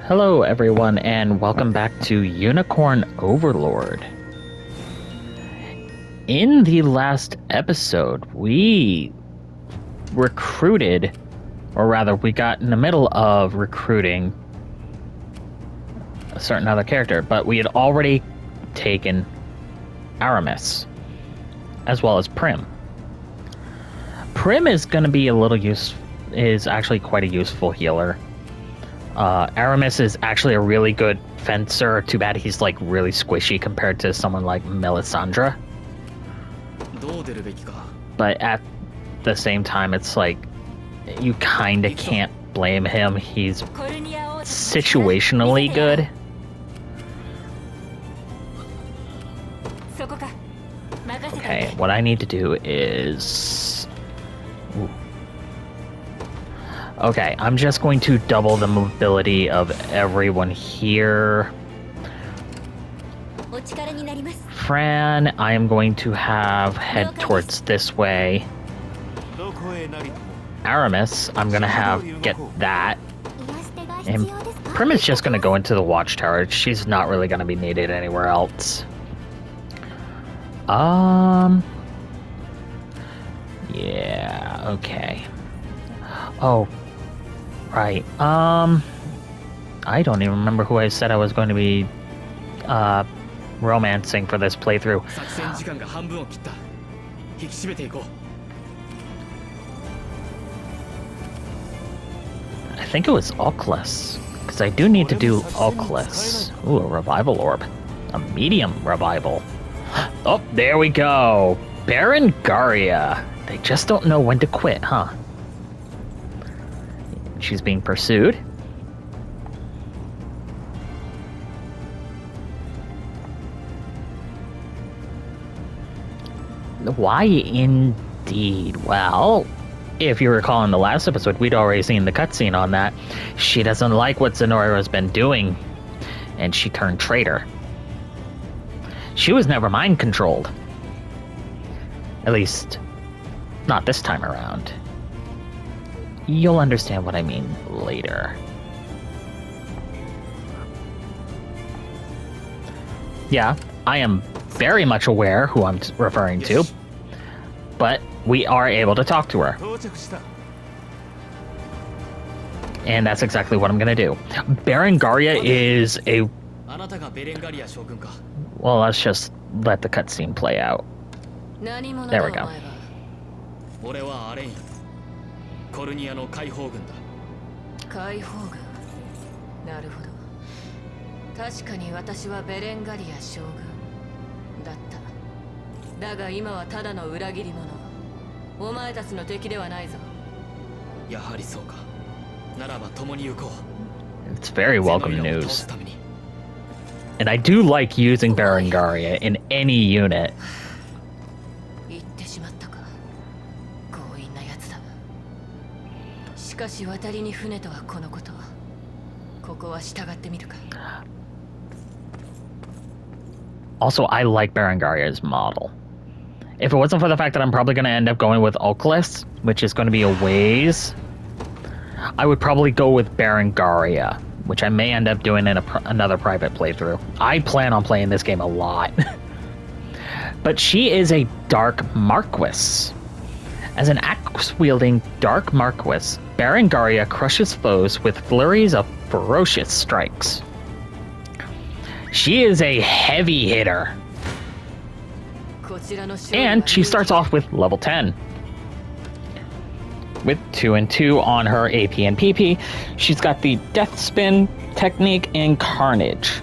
Hello, everyone, and welcome back to Unicorn Overlord. In the last episode, we recruited, or rather, we got in the middle of recruiting a certain other character, but we had already taken Aramis, as well as Prim. Prim is going to be is actually quite a useful healer. Aramis is actually a really good fencer. Too bad he's like really squishy compared to someone like Melisandre. But at the same time, it's like you kind of can't blame him. He's situationally good. Okay, what I need to do is... Ooh. Okay, I'm just going to double the mobility of everyone here. Fran, I am going to have head towards this way. Aramis, I'm going to have get that. And Prim is just going to go into the watchtower. She's not really going to be needed anywhere else. Yeah, okay. Oh, right. I don't even remember who I said I was going to be romancing for this playthrough. I think it was Oculus, because I do need to do Oculus. Ooh, a revival orb. A medium revival. Oh, there we go. Berengaria. They just don't know when to quit, huh? She's being pursued. Why indeed? Well, if you recall in the last episode, we'd already seen the cutscene on that. She doesn't like what Zenora's been doing, and she turned traitor. She was never mind controlled. At least, not this time around. You'll understand what I mean later. Yeah, I am very much aware who I'm referring to, but we are able to talk to her. And that's exactly what I'm going to do. Berengaria is a... Well, let's just let the cutscene play out. There we go. コルニアの解放軍だ。解放軍。なるほど。確かに私はベレンガリア将軍だった。だが今はただの裏切り者。お前たちの敵ではないぞ。やはりそうか。ならば共に行こう。It's very welcome news. And I do like using Berengaria in any unit. しかし渡りに船とはこのこと。ここは従ってみるか。Also, I like Berengaria's model. If it wasn't for the fact that I'm probably going to end up going with Oculus, which is going to be a ways, I would probably go with Berengaria, which I may end up doing in another private playthrough. I plan on playing this game a lot. But she is a Dark Marquis. As an axe-wielding Dark Marquis, Berengaria crushes foes with flurries of ferocious strikes. She is a heavy hitter. And she starts off with level 10. With 2 and 2 on her AP and PP, she's got the Death Spin technique and Carnage,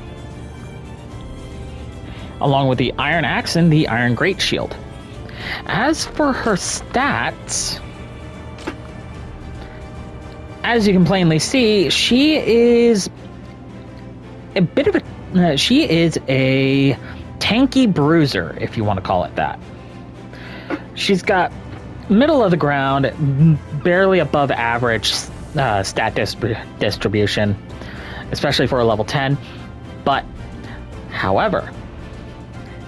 along with the Iron Axe and the Iron Great Shield. As for her stats, as you can plainly see, she is a bit of a... she is a tanky bruiser, if you want to call it that. She's got middle of the ground, barely above average stat distribution, especially for a level 10. But, however,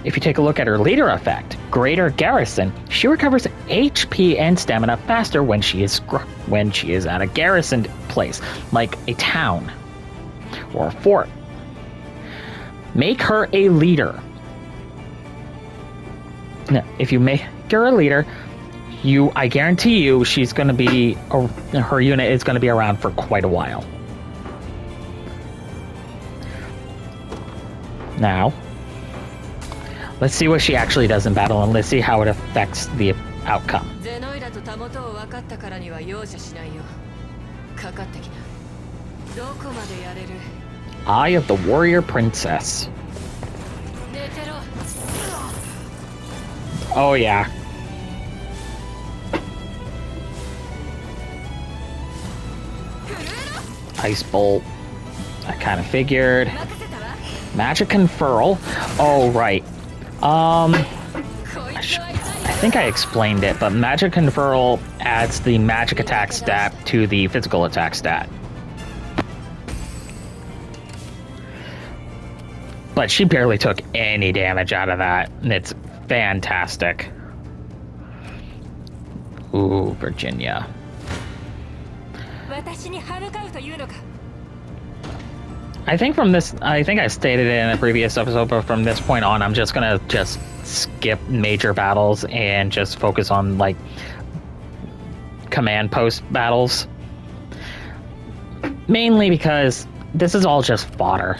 if you take a look at her leader effect, Greater Garrison, she recovers HP and stamina faster when she is at a garrisoned place, like a town, for a fort. Make her a leader. Now, if you make her a leader, I guarantee you she's going to be, her unit is going to be around for quite a while. Now, let's see what she actually does in battle, and let's see how it affects the outcome. Eye of the Warrior Princess. Oh yeah. Ice Bolt. I kind of figured. Magic Conferral. Oh, right. I think I explained it, but Magic Conferral adds the magic attack stat to the physical attack stat. But she barely took any damage out of that, and it's fantastic. Ooh, Virginia. I think I stated it in a previous episode, but from this point on, I'm just gonna skip major battles and just focus on, like, command post battles. Mainly because this is all just fodder.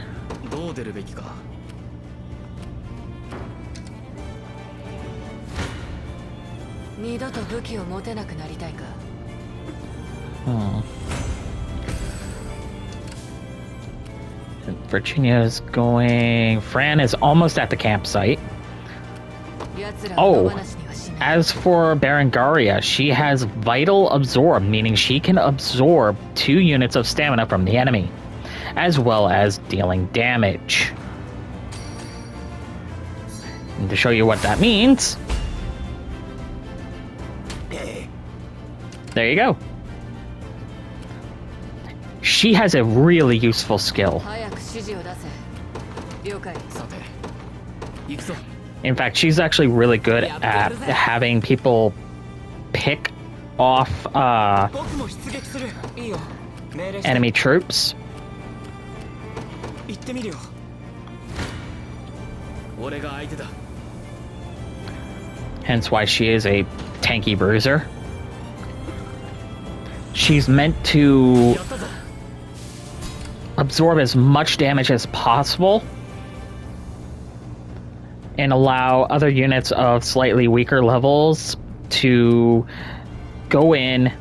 Virginia's going... Fran is almost at the campsite. Oh, as for Berengaria, she has Vital Absorb, meaning she can absorb 2 units of stamina from the enemy, as well as dealing damage. And to show you what that means... There you go. She has a really useful skill. In fact, she's actually really good at having people pick off enemy troops. Hence why she is a tanky bruiser. She's meant to absorb as much damage as possible and allow other units of slightly weaker levels to go in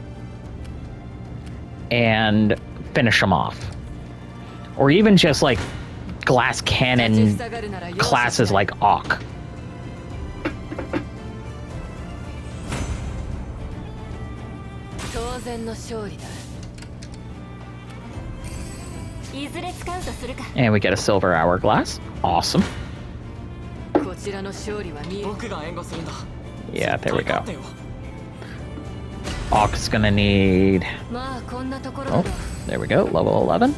and finish them off. Or even just like glass cannon classes like Auk. And we get a silver hourglass. Awesome. Yeah, there we go. Auk's gonna need... Oh, there we go, level 11.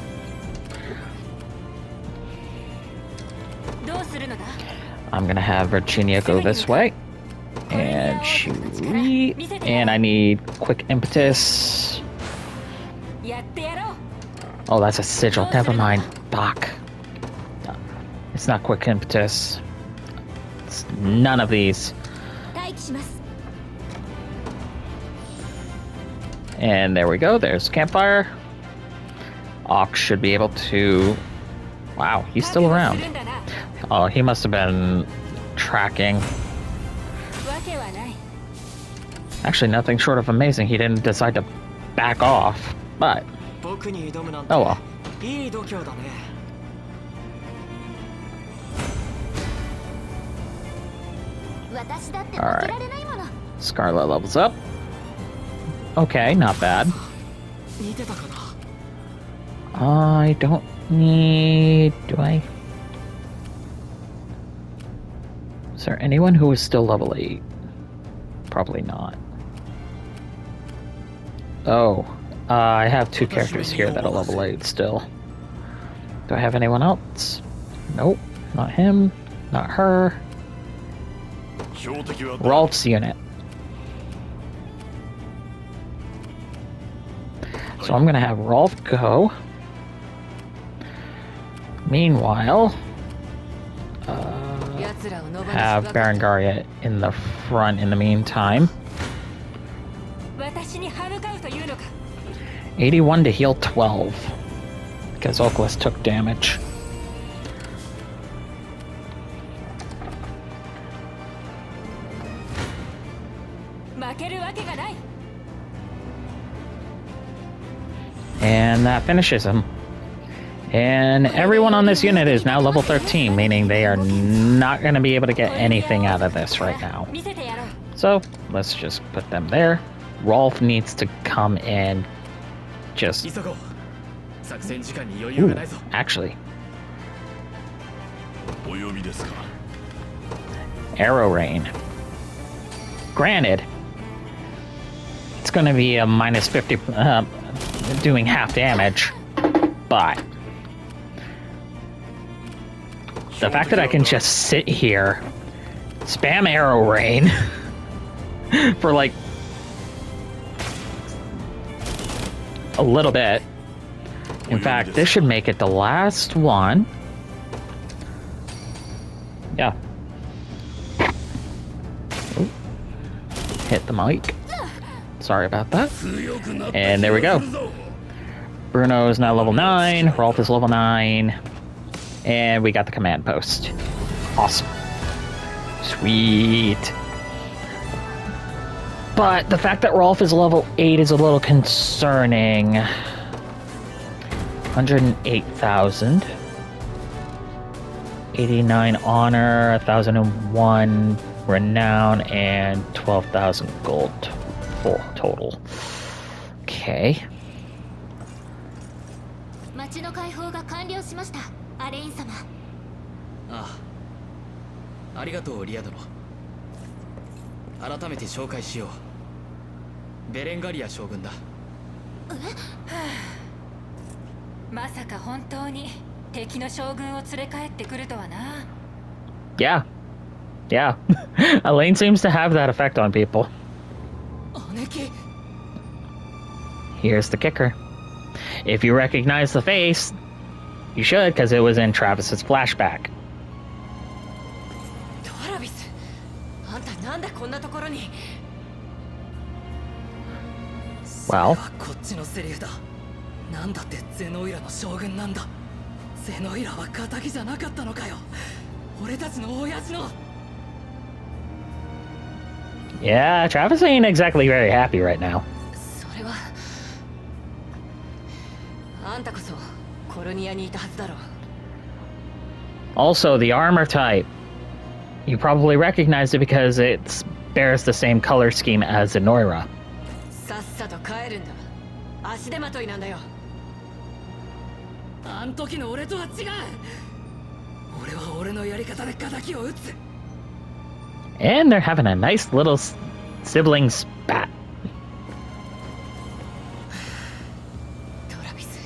I'm gonna have Virginia go this way. And shoot. And I need quick impetus. Oh, that's a sigil. Never mind. Fuck. It's not quick impetus. It's none of these. And there we go. There's campfire. Auk should be able to... Wow, he's still around. Oh, he must have been tracking. Actually, nothing short of amazing. He didn't decide to back off, but... Oh well. Alright. Scarlet levels up. Okay, not bad. I don't need... Do I? Is there anyone who is still level 8? Probably not. Oh. I have 2 characters here that are level 8 still. Do I have anyone else? Nope. Not him. Not her. Rolf's unit. So I'm gonna have Rolf go. Meanwhile, have Berengaria in the front in the meantime. 81 to heal 12. Because Oculus took damage. And that finishes him. And everyone on this unit is now level 13, meaning they are not going to be able to get anything out of this right now. So, let's just put them there. Rolf needs to come in just... Ooh, actually. Arrow Rain. Granted, it's going to be a minus 50, doing half damage, but the fact that I can just sit here, spam Arrow Rain for like a little bit. In fact, this should make it the last one. Yeah. Ooh. Hit the mic. Sorry about that. And there we go. Bruno is now level 9. Rolf is level 9. And we got the command post. Awesome. Sweet. But the fact that Rolf is level 8 is a little concerning. 108,000. 89 honor, 1,001 renown, and 12,000 gold full total. Okay. 町の開放が完了しました、アレイン様。ああ、ありがとうリア殿。改めて紹介しよう。ベレンガリア将軍だ。まさか本当に敵の将軍を連れ帰ってくるとはな。Yeah. Yeah. Elaine seems to have that effect on people. Here's the kicker. If you recognize the face, you should, because it was in Travis's flashback. Travis, あんたなんでこんなところに? Well. こっちのセリフだ。なんだってゼノイラの将軍なんだ。ゼノイラは仇じゃなかったのかよ。俺たちの親父の。Yeah, Travis ain't exactly very happy right now. それはあんたこそコルニアにいたはずだろう。 Also, the armor type. You probably recognize it because it bears the same color scheme as Zenoira. さっさと帰るんだ。足手まといなんだよ。あん時の俺とは違う。俺は俺のやり方で仇を撃つ。 And they're having a nice little sibling spat. トラビス。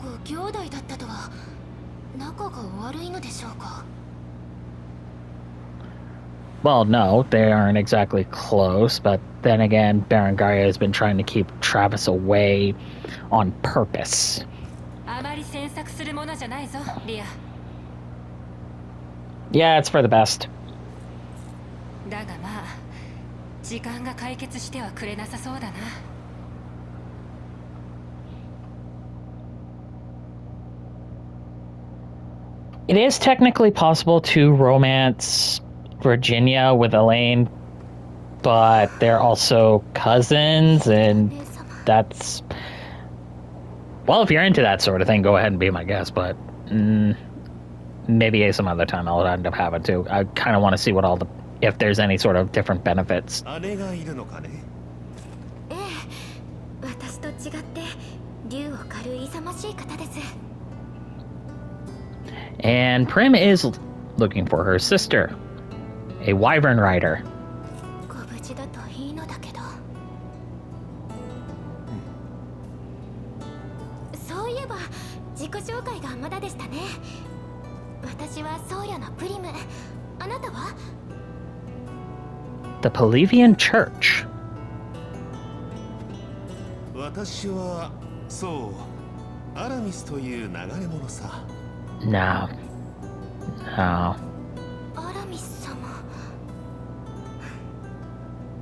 ご兄弟だったとは仲が悪いのでしょうか。 Well, no, they aren't exactly close, but then again, Berengaria has been trying to keep Travis away on purpose. あまり詮索するものじゃないぞ、リア。 Yeah, it's for the best. だがまあ、時間が解決してはくれなさそうだな。 It is technically possible to romance Virginia with Elaine, but they're also cousins, and that's... Well, if you're into that sort of thing, go ahead and be my guest, but maybe some other time I'll end up having to. I kind of want to see what all the... if there's any sort of different benefits. And Prim is looking for her sister, a wyvern rider. ご無事だといいのだけど。そういえば自己紹介がまだでしたね。私は僧侶のプリム。あなたは? The Pelavian Church. 私はそうアラミスという流れ者さ。 No. No. アラミス様。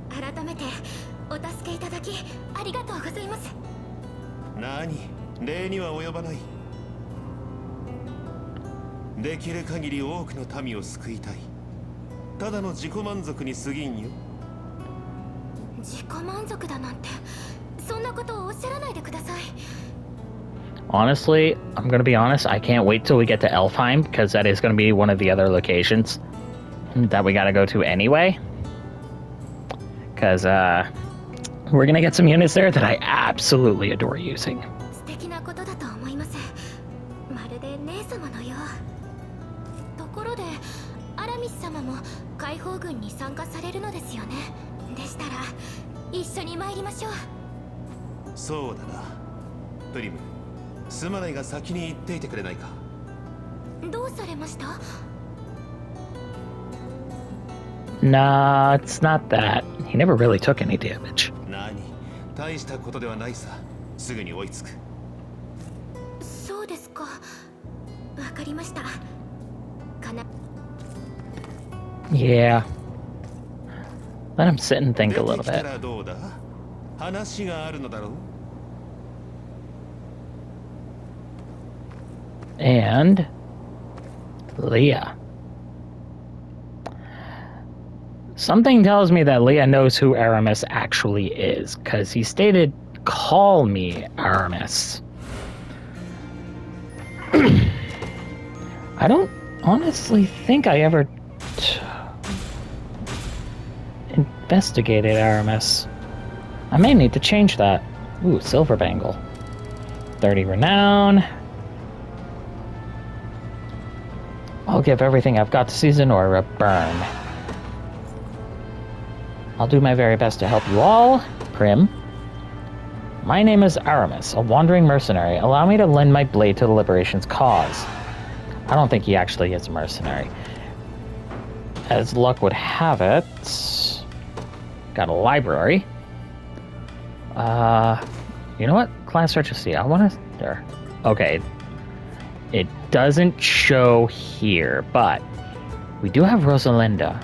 改めてお助けいただきありがとうございます。何、礼には及ばない。できる限り多くの民を救いたい。ただの自己満足に過ぎんよ。自己満足だなんてそんなことをおっしゃらないでください。 Honestly, I'm gonna be honest, I can't wait till we get to Elfheim, because that is gonna be one of the other locations that we gotta go to anyway. Because, we're gonna get some units there that I absolutely adore using. 素敵なことだと思います。まるで姉様のよう。ところでアラミス様も解放軍に参加されるのですよね。でしたら一緒に参りましょう。そうだな。プリム、すまないが先に行っていてくれないか。どうされました？ Nah, it's not that. He never really took any damage. 何、大したことではないさ。すぐに追いつく。そうですか。わかりました。Yeah. Let him sit and think a 出 little てきた bit. らどうだ？話があるのだろう。 And Leah. Something tells me that Leah knows who Aramis actually is, because he stated, "Call me Aramis." I don't honestly think I ever investigated Aramis. I may need to change that. Ooh, silver bangle. 30 renown. I'll give everything I've got to Season or a burn. I'll do my very best to help you all, Prim. My name is Aramis, a wandering mercenary. Allow me to lend my blade to the Liberation's cause. I don't think he actually is a mercenary. As luck would have it, got a library. You know what? Class registry. I want to. Okay. It doesn't show here, but we do have Rosalinda.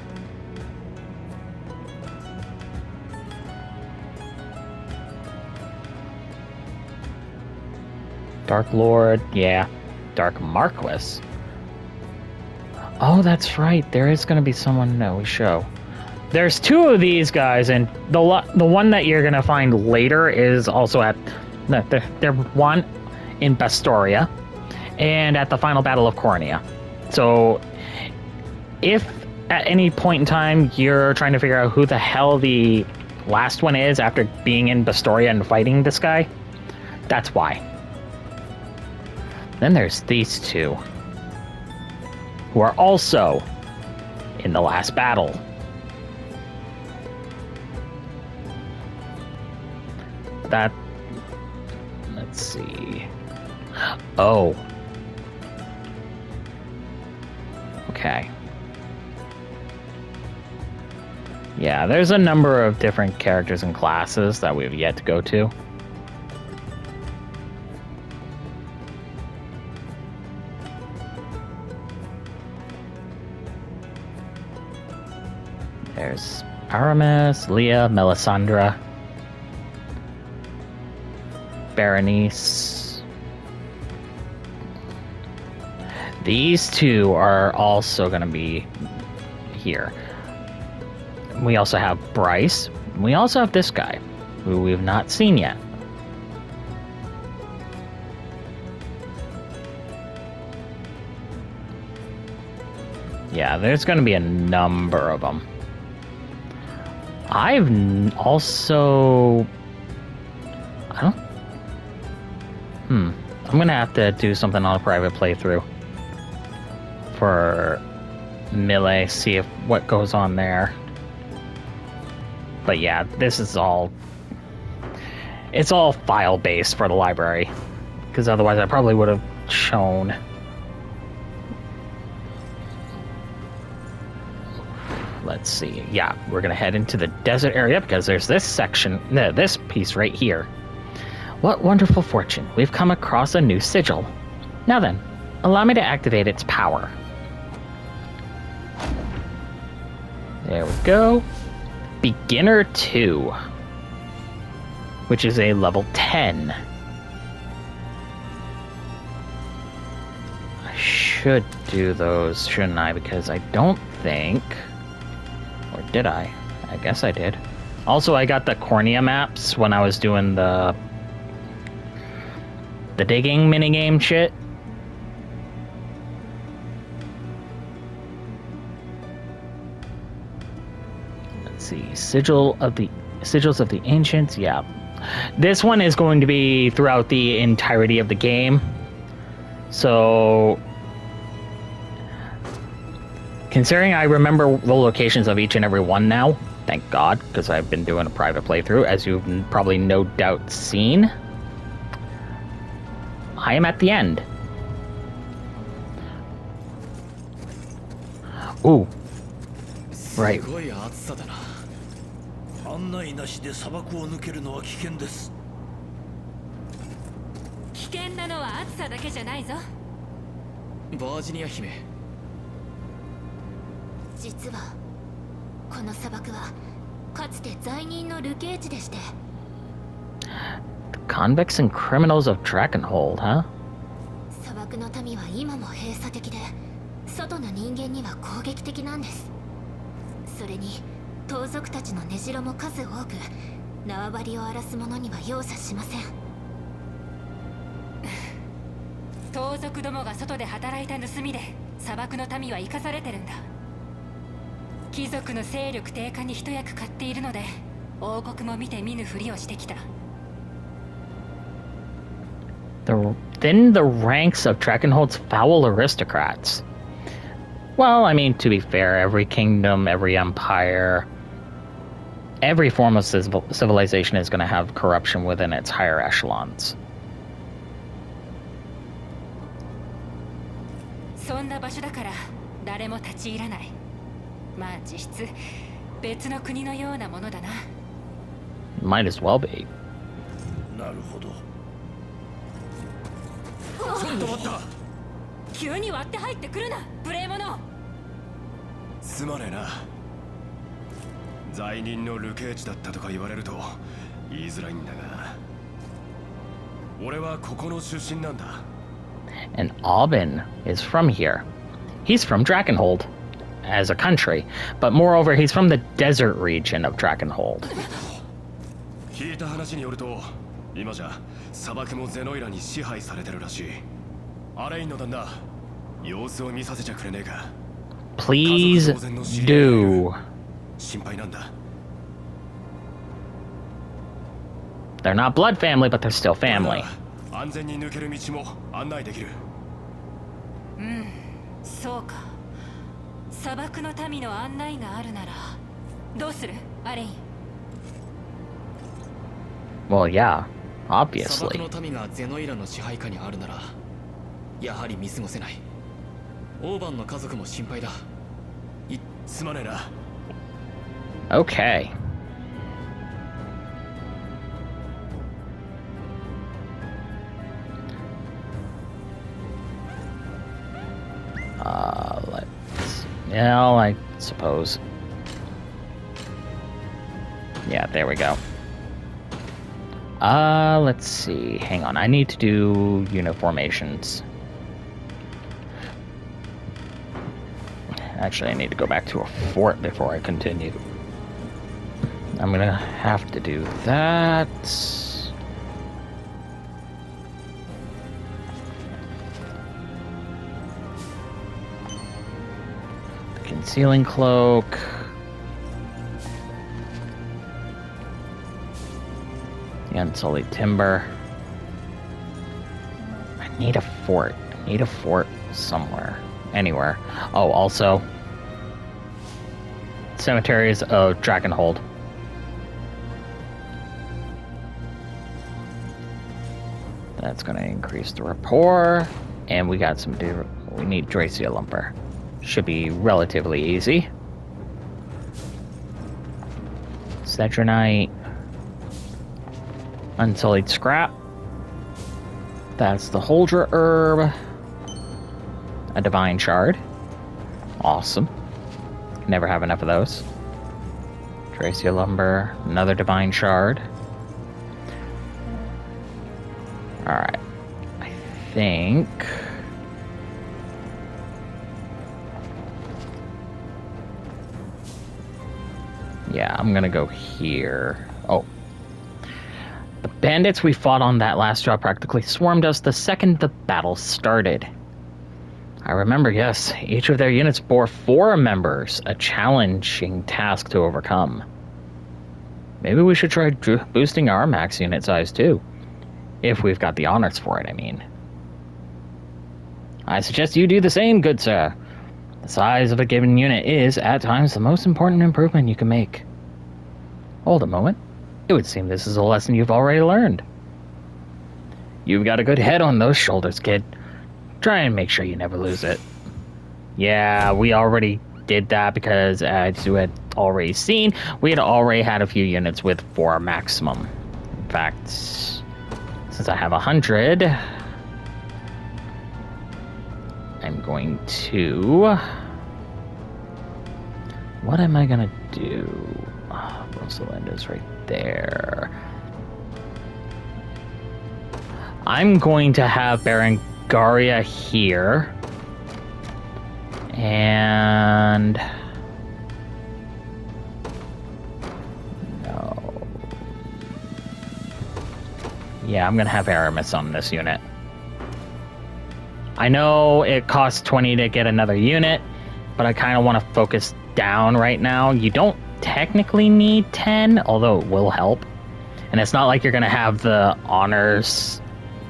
Dark Lord, yeah. Dark Marquis. Oh, that's right. There is going to be someone that we show. There's two of these guys, and the one that you're going to find later is also at... They're one in Bastoria and at the final battle of Cornea. So, if at any point in time you're trying to figure out who the hell the last one is after being in Bastoria and fighting this guy, that's why. Then there's these two, who are also in the last battle. That... Let's see... Oh. Okay. Yeah, there's a number of different characters and classes that we've yet to go to. There's Aramis, Leah, Melisandre, Berenice. These two are also going to be here. We also have Bryce. We also have this guy, who we've not seen yet. Yeah, there's going to be a number of them. I've also... I don't... I'm going to have to do something on a private playthrough for Melee, see if what goes on there. But yeah, this is all... It's all file-based for the library, because otherwise I probably would have shown... Let's see. Yeah, we're going to head into the desert area because there's this section, this piece right here What wonderful fortune. We've come across a new sigil. Now then, allow me to activate its power. There we go. Beginner 2. Which is a level 10. I should do those, shouldn't I? Because I don't think... Or did I? I guess I did. Also, I got the cornea maps when I was doing the digging minigame shit. Let's see. Sigils of the Ancients, yeah. This one is going to be throughout the entirety of the game. So, considering I remember the locations of each and every one now, thank God, because I've been doing a private playthrough, as you've probably no doubt seen, I am at the end. Ooh. Right. 案内なしで砂漠を抜けるのは危険です。危険なのは暑さだけじゃないぞ。バージニア姫。実はこの砂漠はかつて罪人の流刑地でして。Convicts and criminals of Dragonhold, huh? 砂漠の民は今も閉鎖的で、外の人間には攻撃的なんです。それに盗賊たちの根城も数多く、縄張りを荒らす者には容赦しません。盗賊どもが外で働いた盗みで砂漠の民は生かされてるんだ。貴族の勢力低下に一役買っているので、王国も見て見ぬふりをしてきた。Thin the ranks of Dragonhold's foul aristocrats. Well, I mean, to be fair, every kingdom, every empire, every form of civilization is going to have corruption within its higher echelons. そんな場所だから誰も立ち入らない。まあ実質別の国のようなものだな。Might as well be. なるほど。ちょっと待った。急に割って入ってくるな、無礼者。すまねえな。罪人の流刑地だったとか言われると言いづらいんだが、俺はここの出身なんだ。And Aubin is from here. He's from Dragonhold as a country, but moreover, he's from the desert region of Dragonhold. 聞いた話によると、今じゃ砂漠もゼノイラに支配されてるらしい。アレインの旦那、様子を見させちゃくれねえか。Please do. 心配なんだ。They're not blood family, but they're still family. 安全に抜ける道も案内できる。うん、そうか。砂漠の民の案内があるならどうする、アレイン。Well, yeah, 砂 obviously. 漠の民がゼノイラの支配下にあるなら、やはり見過ごせない。オーバンの家族も心配だ。すまねえな。Okay. Yeah, I suppose. Yeah, there we go. Let's see. Hang on, I need to do uniformations. Actually, I need to go back to a fort before I continue. I'm gonna have to do that. The concealing cloak. The unsullied timber. I need a fort. I need a fort somewhere. Anywhere. Oh, also, cemeteries of Dragonhold. That's going to increase the rapport, and we got some. We need Dracia lumber. Should be relatively easy. Cedronite, unsullied scrap. That's the Holdra Herb. A Divine Shard. Awesome. Never have enough of those. Tracia Lumber. Another Divine Shard. Alright. I think... yeah, I'm gonna go here. Oh. The bandits we fought on that last job practically swarmed us the second the battle started. I remember, yes, each of their units bore 4 members, a challenging task to overcome. Maybe we should try boosting our max unit size too. If we've got the honors for it, I mean. I suggest you do the same, good sir. The size of a given unit is, at times, the most important improvement you can make. Hold a moment. It would seem this is a lesson you've already learned. You've got a good head on those shoulders, kid. Try and make sure you never lose it. Yeah, we already did that because, as you had already seen, we had already had a few units with 4 maximum. In fact, since I have 100... I'm going to... what am I gonna do? Oh, Rosalinda's right there. I'm going to have Berengaria here. And... no. Yeah, I'm gonna have Aramis on this unit. I know it costs 20 to get another unit, but I kind of want to focus down right now. You don't technically need 10, although it will help. And it's not like you're going to have the honors,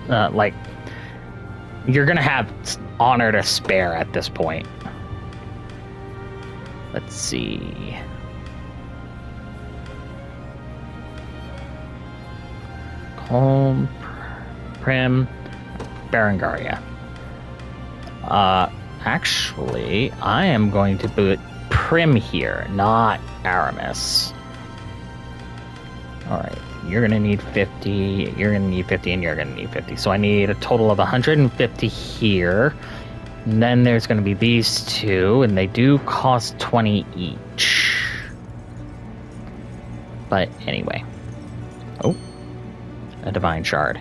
like, you're going to have honor to spare at this point. Let's see. Calm, Prim, Berengaria. Actually, I am going to put Prim here, not Aramis. Alright, you're gonna need 50, you're gonna need 50, and you're gonna need 50. So I need a total of 150 here. And then there's gonna be these 2, and they do cost 20 each. But anyway. Oh, a Divine Shard.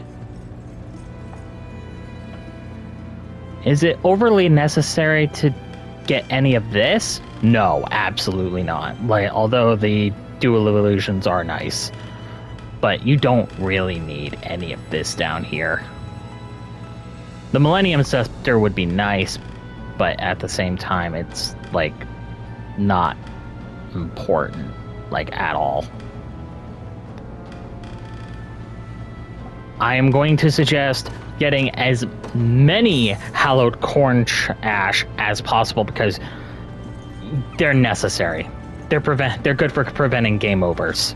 Is it overly necessary to get any of this? No, absolutely not. Like, although the dual illusions are nice, but you don't really need any of this down here. The Millennium Scepter would be nice, but at the same time, it's like not important, like at all. I am going to suggest getting as many hallowed corn ash as possible because they're necessary. They're good for preventing game overs.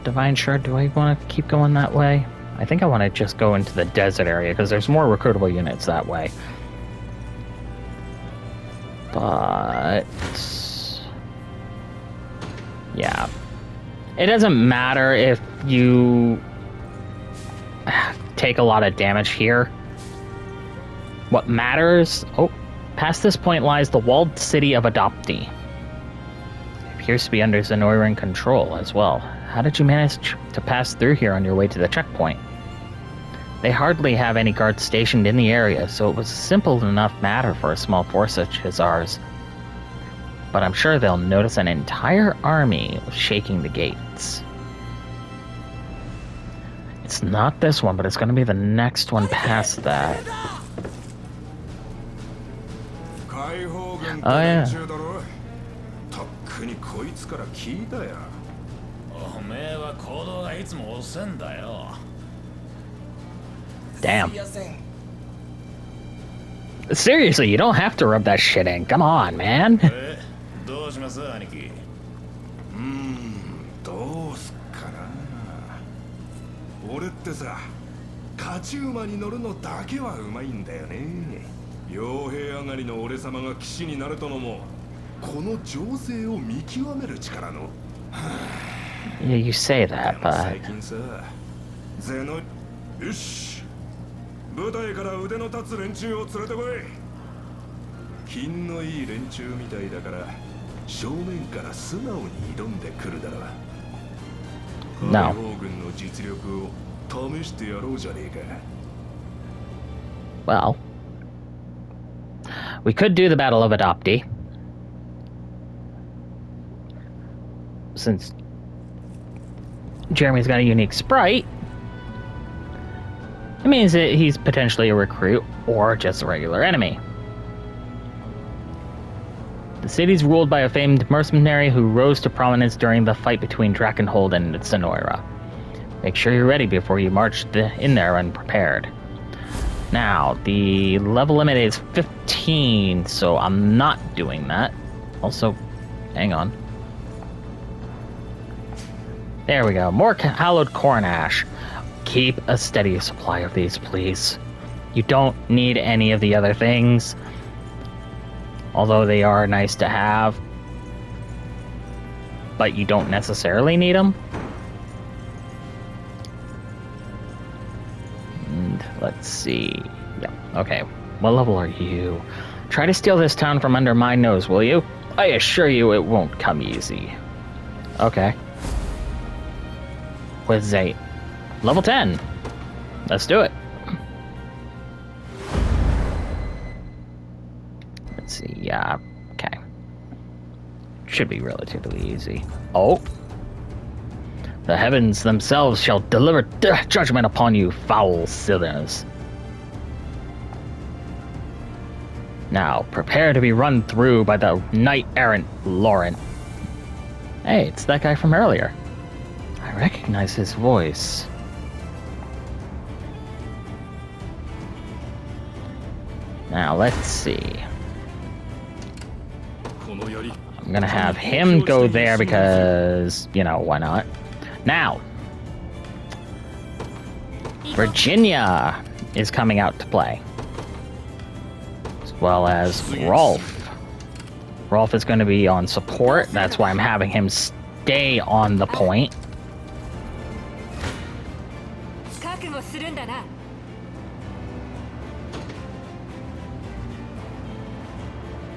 Divine Shard, do I want to keep going that way? I think I want to just go into the desert area because there's more recruitable units that way. But yeah, it doesn't matter if you take a lot of damage here. What matters, past this point lies the walled city of Adopti. It appears to be under Zenoiran control as well. How did you manage to pass through here on your way to the checkpoint? They hardly have any guards stationed in the area, so it was a simple enough matter for a small force such as ours. But I'm sure they'll notice an entire army shaking the gates. It's not this one, but it's going to be the next one past that. Oh yeah. Damn. Seriously, you don't have to rub that shit in. Come on, man. どうすっかな。俺ってさ、勝ち馬に乗るのだけはうまいんだよね。傭兵上がりの俺様が騎士になるとのもこの情勢を見極める力の。 Yeah, you say that, but 最近さ、ゼノ、よし、舞台から腕の立つ連中を連れてこい。品のいい連中みたいだから、正面から素直に挑んでくるだろう。 No. 海王軍の実力を試してやろうじゃねえか。 well, we could do the Battle of Adoptee, since Jeremy's got a unique sprite. It means that he's potentially a recruit or just a regular enemy. The city's ruled by a famed mercenary who rose to prominence during the fight between Drakenhold and Sonoira. Make sure you're ready before you march in there unprepared. Now, the level limit is 15, so I'm not doing that. Also, hang on. There we go. More hallowed corn ash. Keep a steady supply of these, please. You don't need any of the other things, although they are nice to have, but you don't necessarily need them. And let's see. Yeah, okay. What level are you? Try to steal this town from under my nose, will you? I assure you it won't come easy. Okay. With Zate. Level 10. Let's do it. Let's see. Yeah. Okay. Should be relatively easy. Oh. The heavens themselves shall deliver judgment upon you, foul sinners. Now, prepare to be run through by the knight-errant Laurent. Hey, it's that guy from earlier. I recognize his voice. Now, let's see. I'm gonna have him go there because, you know, why not? Now, Virginia is coming out to play, as well as Rolf. Rolf is going to be on support. That's why I'm having him stay on the point.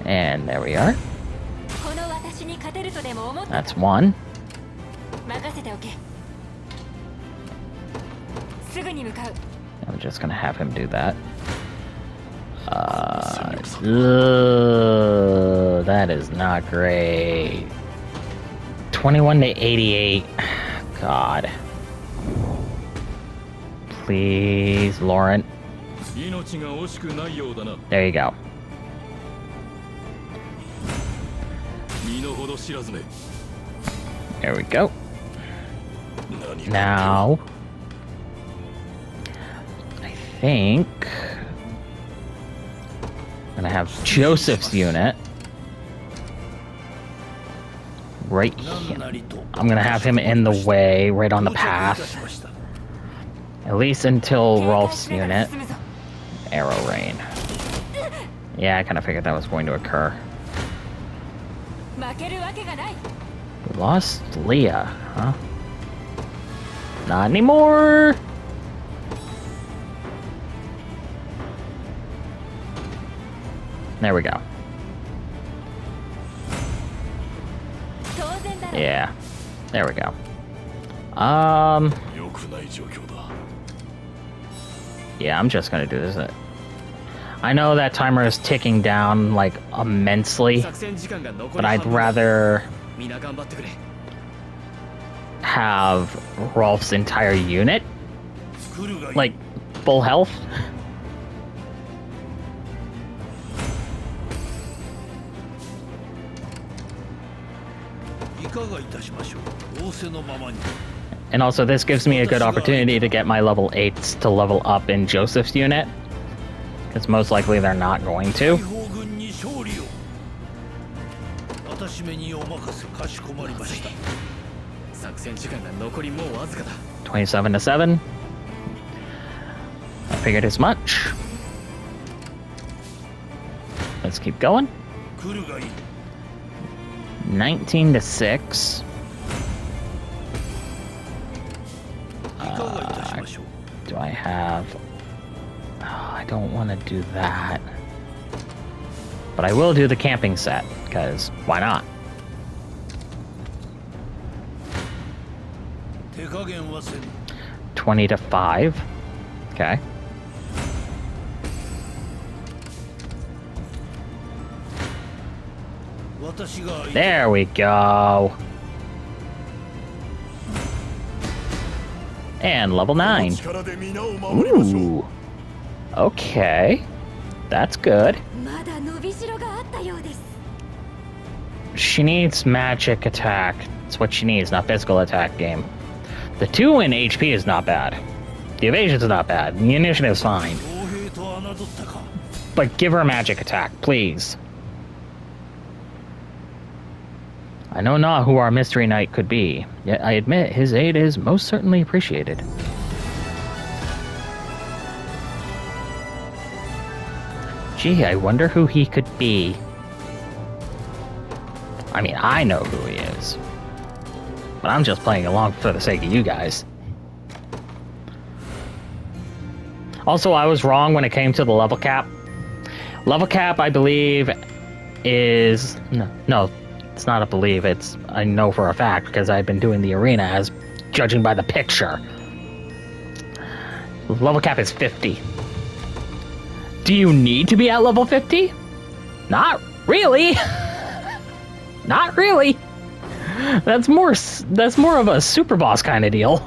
And there we are. That's one. I'm just gonna have him do that. That is not great. 21 to 88. God. Please, Laurent. There you go. There we go. Now, I think I'm gonna have Joseph's unit right here. I'm gonna have him in the way, right on the path, at least until Rolf's unit. Arrow rain. Yeah, I kind of figured that was going to occur. We lost Leah, huh? Not anymore! There we go. Yeah. There we go. Yeah, I'm just gonna do this. I know that timer is ticking down, like, immensely, but I'd rather have Rolf's entire unit, like, full health. And also, this gives me a good opportunity to get my level 8s to level up in Joseph's unit, because most likely they're not going to. 27 to 7. I figured as much. Let's keep going. 19 to 6. いかがいたしましょう。 Do I have... Oh, I don't want to do that. But I will do the camping set, because why not? 手加減はせぬ。 20 to 5. Okay. There we go. And level 9. Ooh. Okay. That's good. She needs magic attack. That's what she needs, not physical attack game. The 2 in HP is not bad. The evasion's not bad. The initiative's fine. But give her a magic attack, please. I know not who our mystery knight could be, yet I admit his aid is most certainly appreciated. Gee, I wonder who he could be. I mean, I know who he is. But I'm just playing along for the sake of you guys. Also, I was wrong when it came to the level cap. Level cap, I believe, is... No, it's not a believe. It's... I know for a fact, because I've been doing the arena as judging by the picture. Level cap is 50. Do you need to be at level 50? Not really. Not really. That's more of a super boss kind of deal.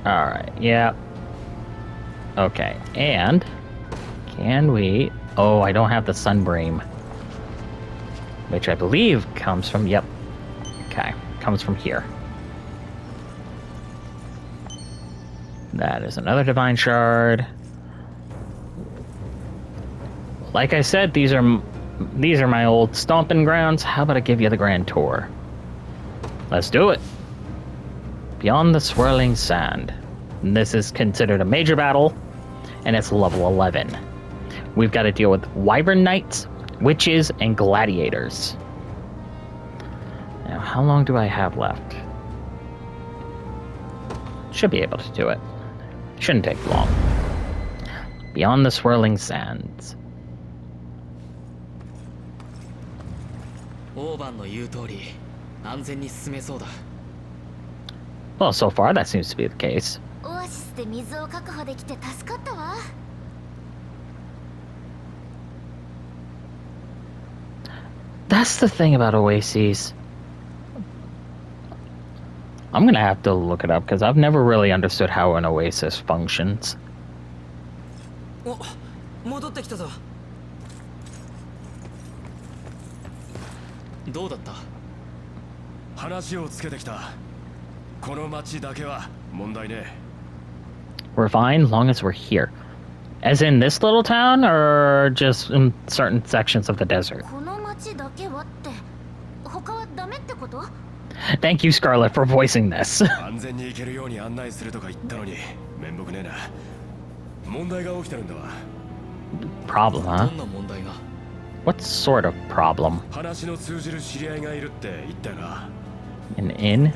Alright, yeah. Okay, and can we... Oh, I don't have the Sunbeam. Which I believe comes from... Yep. Okay, comes from here. That is another Divine Shard. Like I said, these are my old stomping grounds. How about I give you the Grand Tour? Let's do it. Beyond the Swirling Sand. And this is considered a major battle, and it's level 11. We've got to deal with Wyvern Knights, Witches, and Gladiators. Now, how long do I have left? Should be able to do it. Shouldn't take long. Beyond the Swirling Sands. Well, so far that seems to be the case. That's the thing about oases. I'm gonna have to look it up because I've never really understood how an oasis functions. We're fine, long as we're here. As in this little town, or just in certain sections of the desert? Thank you, Scarlet, for voicing this. Problem, huh? What sort of problem? An inn?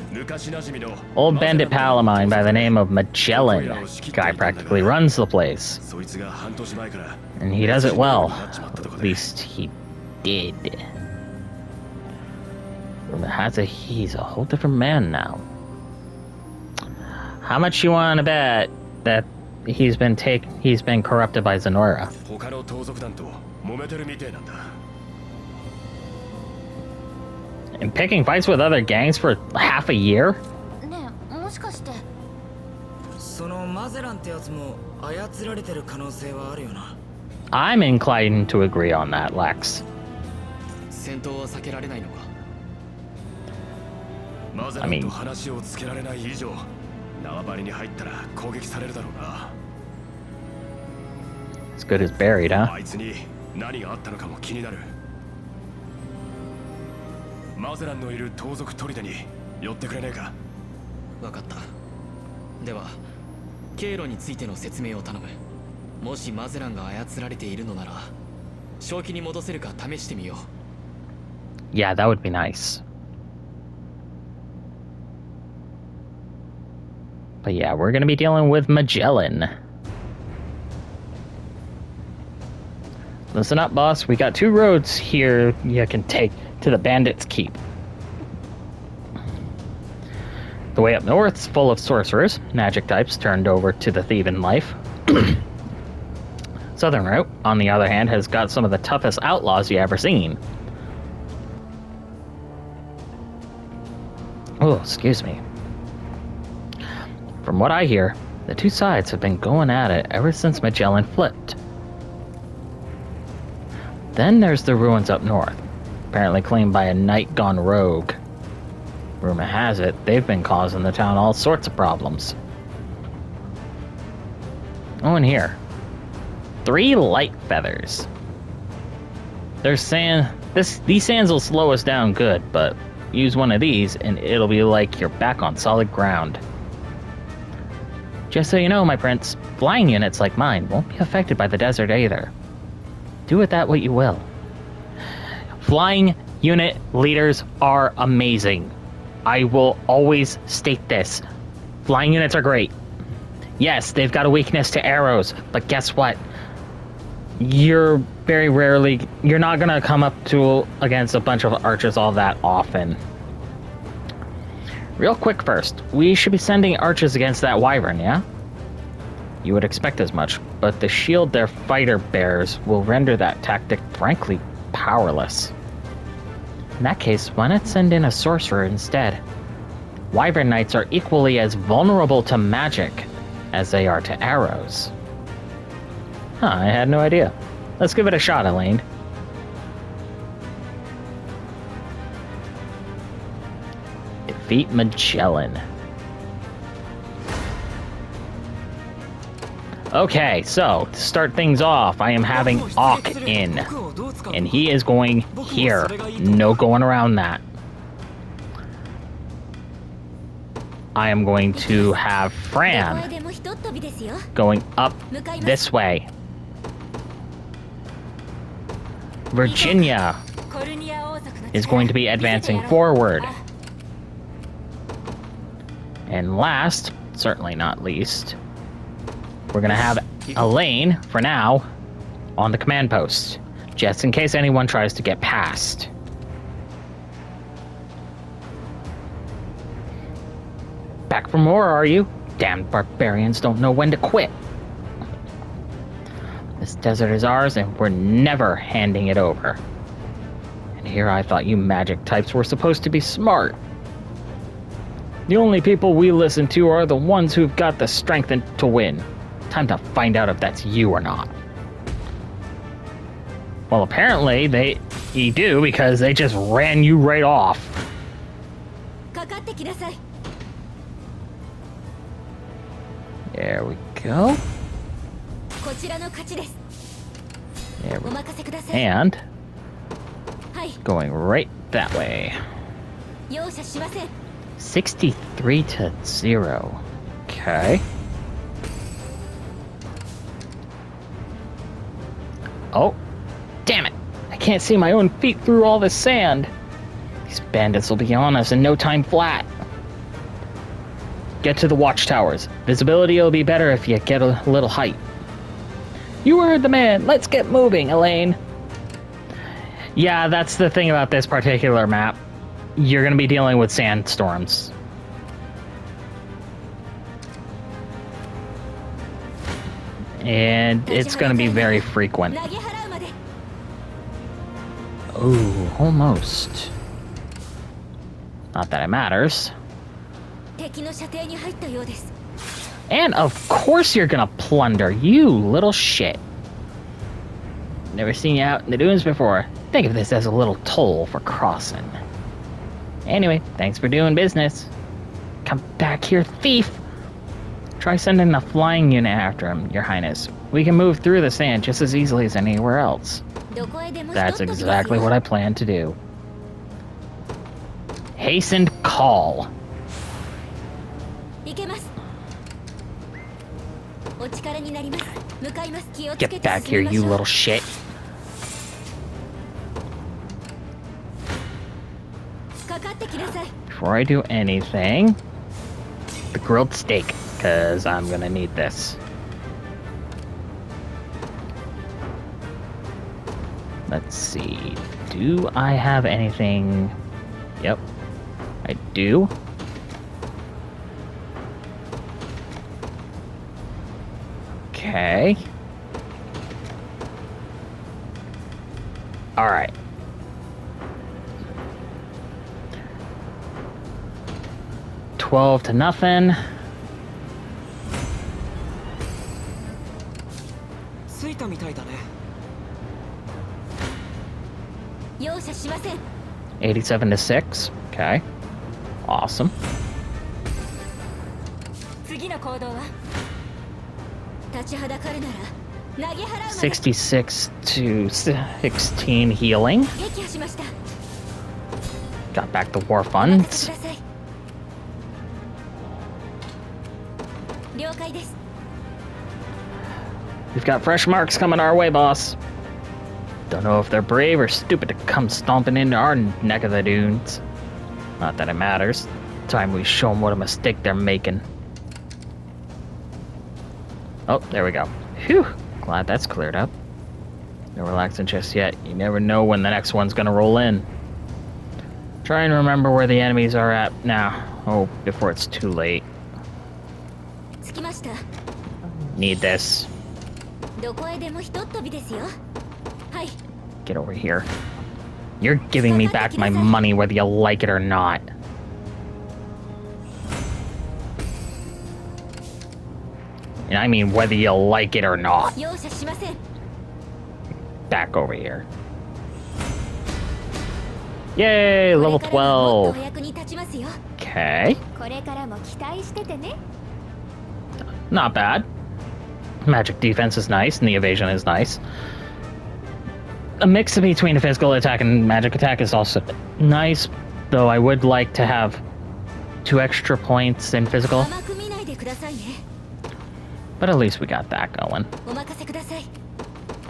Old bandit pal of mine by the name of Magellan. Guy practically runs the place. And he does it well. At least he did. He's a whole different man now. How much you want to bet that he's been corrupted by Zenora? And picking fights with other gangs for half a year? I'm inclined to agree on that, Lex. I mean... As good as buried, huh? もしマゼランが操られているのなら正気に戻せるか試してみよう。 Yeah, that would be nice. But yeah, we're gonna be dealing with Magellan. Listen up, boss. We got 2 roads here you can take to the Bandit's Keep. The way up north's full of sorcerers, magic types turned over to the thieving life. Southern route, on the other hand, has got some of the toughest outlaws you ever seen. Oh, excuse me. From what I hear, the 2 sides have been going at it ever since Magellan flipped. Then there's the ruins up north, apparently claimed by a knight gone rogue. Rumor has it, they've been causing the town all sorts of problems. Oh, and here. 3 light feathers. They're saying these sands will slow us down good, but use one of these and it'll be like you're back on solid ground. Just so you know, my prince, flying units like mine won't be affected by the desert either. Do with that what you will. Flying unit leaders are amazing. I will always state this. Flying units are great. Yes, they've got a weakness to arrows, but guess what? You're not gonna come up against a bunch of archers all that often. Real quick first, we should be sending archers against that wyvern, yeah? You would expect as much, but the shield their fighter bears will render that tactic frankly powerless. In that case, why not send in a sorcerer instead? Wyvern knights are equally as vulnerable to magic as they are to arrows. Huh, I had no idea. Let's give it a shot, Elaine. Defeat Magellan. Okay, so to start things off, I am having Auk in, and he is going here. No going around that. I am going to have Fran going up this way. Virginia is going to be advancing forward. And last, certainly not least, we're going to have Elaine, for now, on the command post, just in case anyone tries to get past. Back for more, are you? Damned barbarians don't know when to quit. This desert is ours, and we're never handing it over. And here I thought you magic types were supposed to be smart. The only people we listen to are the ones who've got the strength to win. Time to find out if that's you or not. Well, apparently they do, because they just ran you right off. There we go. There we go. And going right that way. 63 to 0. Okay. Oh, damn it. I can't see my own feet through all this sand. These bandits will be on us in no time flat. Get to the watchtowers. Visibility will be better if you get a little height. You heard the man. Let's get moving, Elaine. Yeah, that's the thing about this particular map. You're going to be dealing with sandstorms. And it's going to be very frequent. Oh, almost. Not that it matters. And of course you're gonna plunder, you little shit. Never seen you out in the dunes before. Think of this as a little toll for crossing. Anyway, thanks for doing business. Come back here, thief! Try sending a flying unit after him, Your Highness. We can move through the sand just as easily as anywhere else. That's exactly what I plan to do. Hastened call. お力になります。向かいます。気をつけ Get て back 進 here, みまし you ょう。 little shit. Before I do anything, the grilled steak, because I'm gonna need this. Let's see. Do I have anything? Yep, I do. Okay. All right. $12 to nothing. 着いたみたいだね。容赦しません。 87 to 6. Okay. Awesome. 次の行動は立ちはだかるなら投げ払うまで。66 to 16 healing. 撃破しました。 Got back the war お任せ funds. ください。了解です。 We've got fresh marks coming our way, boss. Don't know if they're brave or stupid to come stomping into our neck of the dunes. Not that it matters. Time we show them what a mistake they're making. Oh, there we go. Phew. Glad that's cleared up. No relaxing just yet. You never know when the next one's gonna roll in. Try and remember where the enemies are at now. Oh, before it's too late. 着きました。 Need this. どこへでもひとっ飛びですよ。はい。 Get over here. You're giving me back my money whether you like it or not. And I mean whether you like it or not. 容赦しません。 Back over here. Yay, level これからもっ 12. とお役に立ちますよ。 Okay. これからも期待しててね。 Not bad. Magic defense is nice, and the evasion is nice. A mix between physical attack and magic attack is also nice, though I would like to have 2 extra points in physical. 甘く見ないでくださいね。 But at least we got that going. お任せください。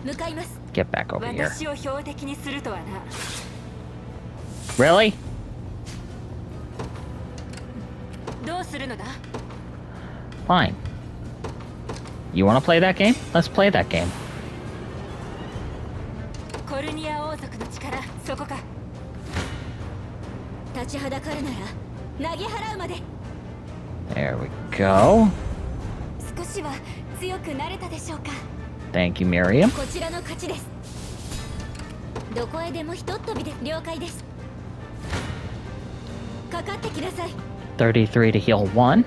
向かいます。 Get back over here. 私を標的にするとはな。 Really? どうするのだ？ Fine. You want to play that game? Let's play that game. コルニア王族の力、そこか。立ちはだかるなら投げ払うまで。 There we go. 少しは強くなれたでしょうか。 Thank you, Miriam. こちらの勝ちです。どこへでもひとっ飛びで了解です。かかってきなさい。 33 to heal 1.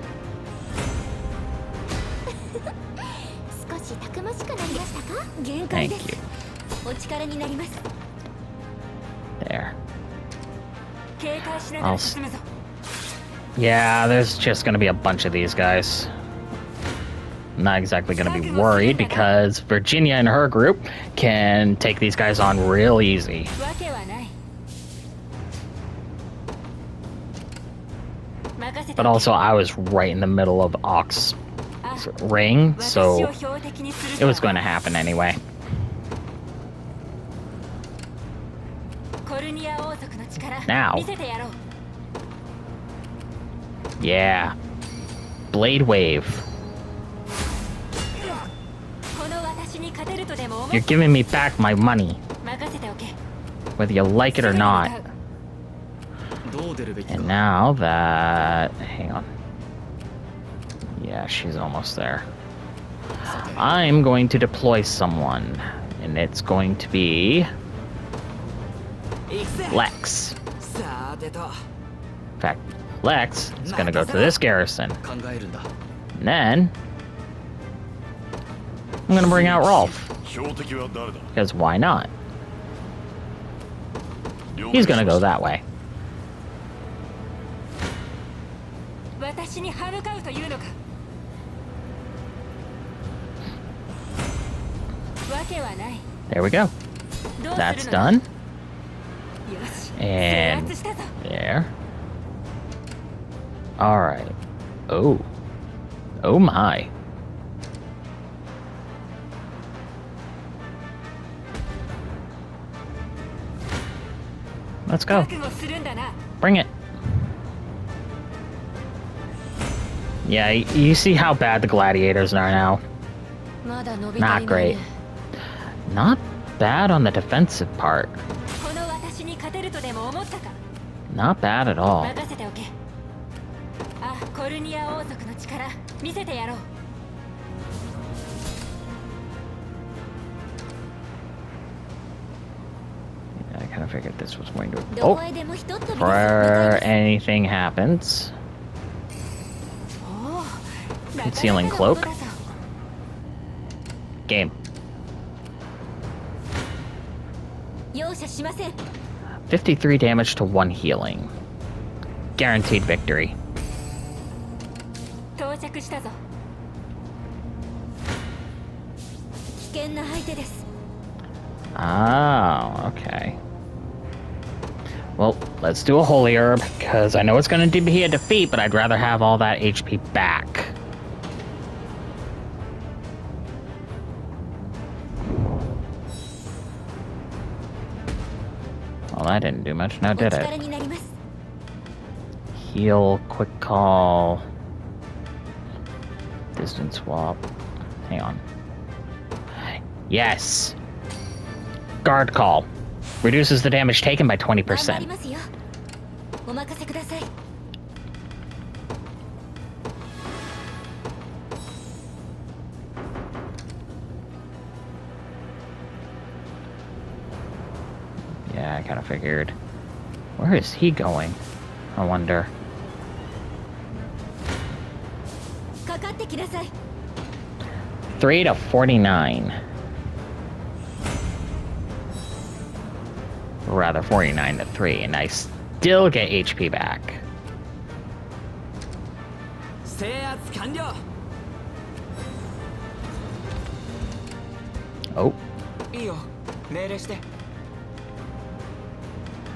少したくましくなりましたか？限界 Thank です。 you. お力になります。 There. 警戒しながら進むぞ。 Yeah, there's just gonna be a bunch of these guys. I'm not exactly gonna be worried because Virginia and her group can take these guys on real easy. わけはない。任せて But also, I was right in the middle of Ox ring, so it was going to happen anyway. コルニア王族の力 Now. 見せてやろう。 Yeah. Blade Wave. この私に勝てるとでも思 You're giving me back my money, 任せておけ。 whether you like it or not. どう出るべきか。 And now that... Hang on. Yeah, she's almost there. I'm going to deploy someone, and it's going to be... Lex. さてと。 In fact, Lex is going to go to this garrison. 考えるんだ。 And then... I'm going to bring out Rolf, 標的は誰だ？ because why not? He's going to go that way. 私に歯向かうというのか。わけはない。 There we go. どうするの That's done. よし。制 And 圧したぞ。 there. Alright. Oh. Oh my. Let's go. 覚悟するんだな。 Bring it. Yeah, you see how bad the gladiators are now. まだ伸び足 Not りないね great. Not bad on the defensive part. この私に勝てるとでも思ったか。 Not bad at all. 任せておけ。あ、コルニア王族の力見せてやろう。 I kind of figured this was going to. ど Oh, こへでもひとっ飛びです。 before anything happens. おお、 Concealing cloak. Game. 容赦しません。 53 damage to 1 healing. Guaranteed victory. 到着したぞ。 危険な相手です。 Oh, okay. Well, let's do a holy herb, because I know it's going to be a defeat, but I'd rather have all that HP back. Well, that didn't do much, now お did 力 it? になります。 Heal, quick call, distance swap. Hang on. Yes! Guard call. Reduces the damage taken by 頑張り 20%. ますよ。お任せください。 Yeah, I kind of figured. Where is he going? I wonder. かかってきなさい。 3 to 49. Or rather, 49 to 3, and I still get HP back. 制圧完了。 Oh. いいよ、命令して。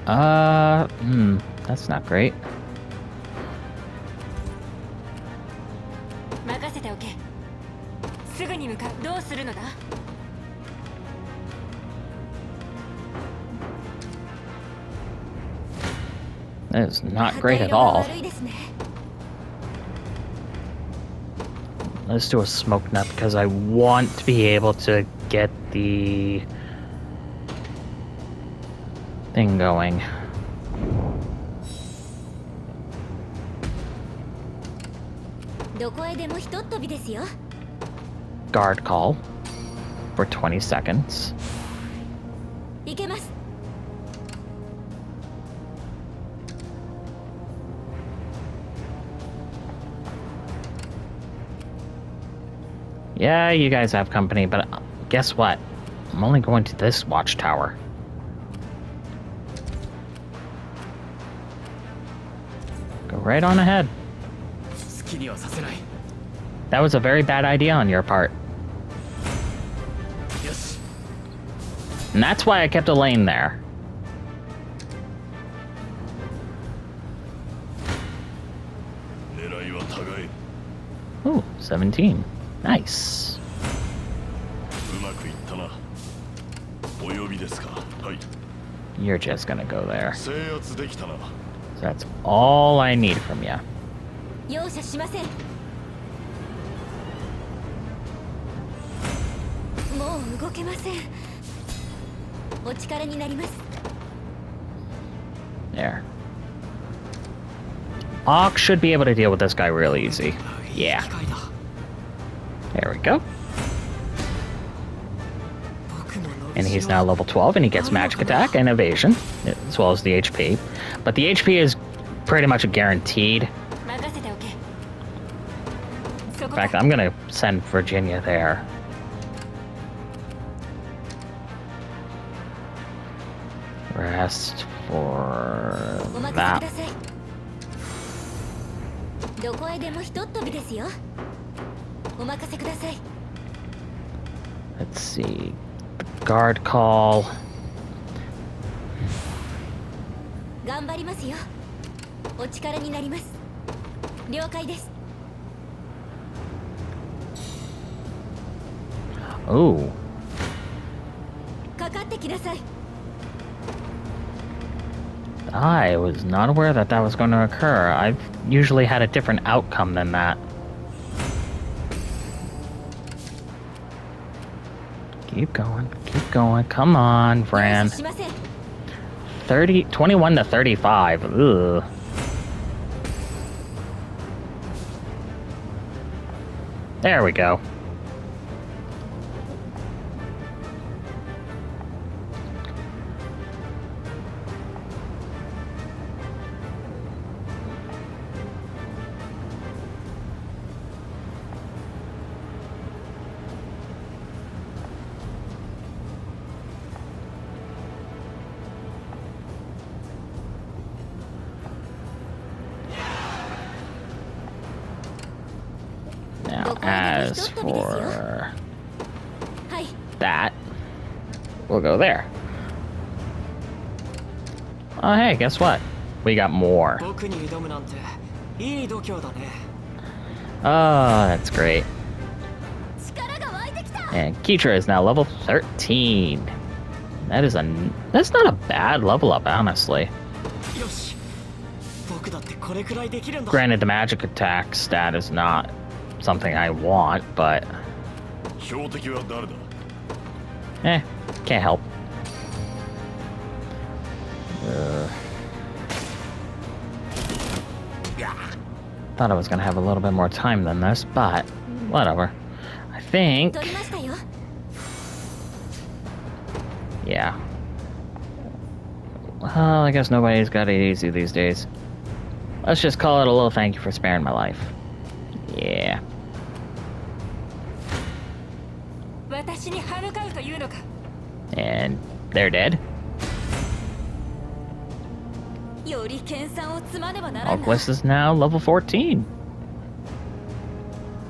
That's not great. 任せておけ。すぐに向かう。どうするのだ。 That is not 旗 great at 色が all. 悪いですね。 Let's do a smoke nut because I want to be able to get the thing going. どこへでもひとっ飛びですよ。 Guard call for 20 seconds. いけます。 Yeah, you guys have company, but guess what? I'm only going to this watchtower. Go right on ahead. 好きにはさせない。 That was a very bad idea on your part. よし。 And that's why I kept a lane there. Ooh, 17. Nice. うまくいったな。お呼びですか。はい。 You're just gonna go there. 制圧できたな。 So that's all I need from you. 容赦しません。もう動けません。お力になります。 There. Ox should be able to deal with this guy real easy. Yeah. 機械だ。 There we go. 僕も伸び And しろ he's now level 12, and he gets magic attack and evasion, as well as the HP. But the HP is pretty much guaranteed. 任せておけ。そ In こ fact, か。 I'm gonna send Virginia there. Rest for お任せく that. ださい。どこへでもひとっ飛びですよ。お任せください。 Let's see. Guard call. 頑張りますよ。お力になります。了解です。 Ooh. かかってきなさい。I was not aware that that was going to occur. I've usually had a different outcome than that. Keep going, keep going. Come on, Fran. 21 to 35. Ugh. There we go. Now, as for that, we'll go there. Oh, hey, guess what? We got more. Oh, that's great. And Keitra is now level 13. That's not a bad level up, honestly. Granted, the magic attack stat is not something I want, but can't help. Thought I was gonna have a little bit more time than this, but whatever. I think, yeah. Well, I guess nobody's got it easy these days. Let's just call it a little thank you for sparing my life. Yeah. And they're dead. Alquist is now level 14.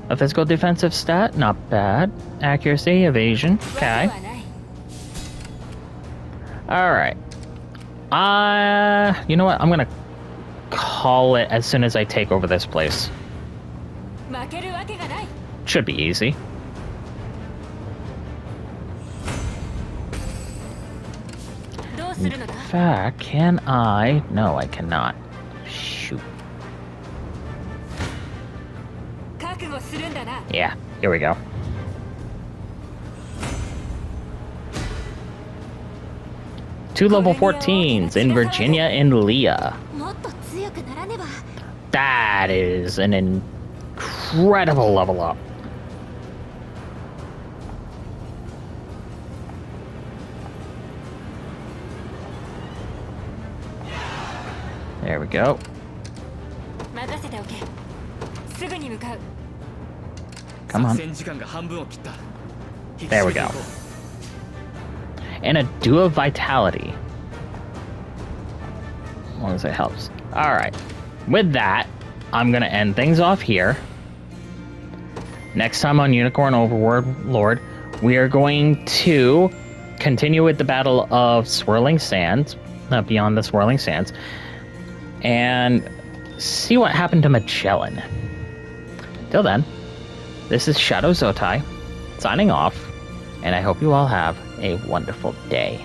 A physical defensive stat, not bad. Accuracy, evasion, okay. Alright. You know what? I'm gonna call it as soon as I take over this place. Should be easy. In fact, can I? No, I cannot. Shoot. Yeah, here we go. Two level 14s in Virginia and Leah. That is an incredible level up. There we go. Come on. There we go. And a duo vitality. As long as it helps. Alright. With that, I'm going to end things off here. Next time on Unicorn Overlord, we are going to continue with the Battle of Swirling Sands. Beyond the Swirling Sands. And see what happened to Magellan. Till then, this is Shadow Zotai, signing off, and I hope you all have a wonderful day.